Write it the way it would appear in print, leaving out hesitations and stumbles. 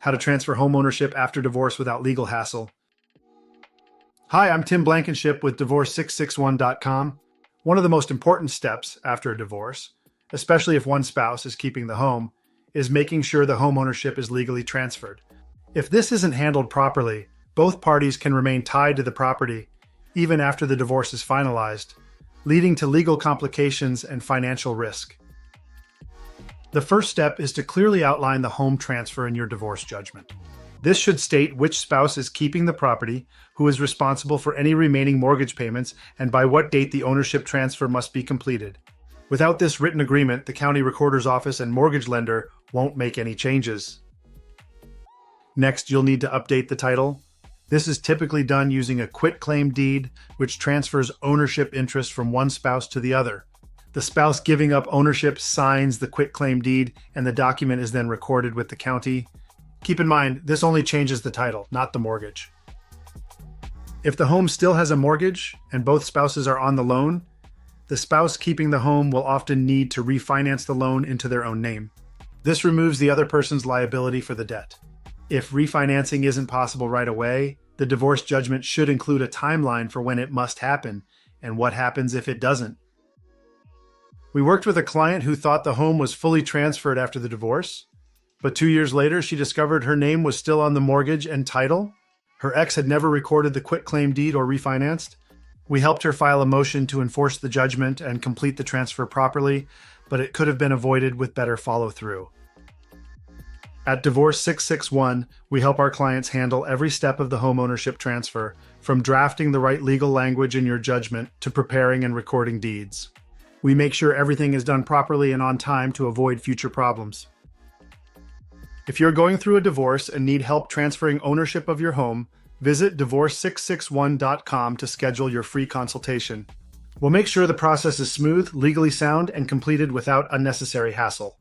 How to transfer homeownership after divorce without legal hassle. Hi, I'm Tim Blankenship with divorce661.com. One of the most important steps after a divorce, especially if one spouse is keeping the home, is making sure the homeownership is legally transferred. If this isn't handled properly, both parties can remain tied to the property even after the divorce is finalized, leading to legal complications and financial risk. The first step is to clearly outline the home transfer in your divorce judgment. This should state which spouse is keeping the property, who is responsible for any remaining mortgage payments, and by what date the ownership transfer must be completed. Without this written agreement, the county recorder's office and mortgage lender won't make any changes. Next, you'll need to update the title. This is typically done using a quitclaim deed, which transfers ownership interest from one spouse to the other. The spouse giving up ownership signs the quitclaim deed, and the document is then recorded with the county. Keep in mind, this only changes the title, not the mortgage. If the home still has a mortgage and both spouses are on the loan, the spouse keeping the home will often need to refinance the loan into their own name. This removes the other person's liability for the debt. If refinancing isn't possible right away, the divorce judgment should include a timeline for when it must happen and what happens if it doesn't. We worked with a client who thought the home was fully transferred after the divorce, but 2 years later she discovered her name was still on the mortgage and title. Her ex had never recorded the quitclaim deed or refinanced. We helped her file a motion to enforce the judgment and complete the transfer properly, but it could have been avoided with better follow-through. At Divorce 661, we help our clients handle every step of the homeownership transfer, from drafting the right legal language in your judgment to preparing and recording deeds. We make sure everything is done properly and on time to avoid future problems. If you're going through a divorce and need help transferring ownership of your home, visit divorce661.com to schedule your free consultation. We'll make sure the process is smooth, legally sound, and completed without unnecessary hassle.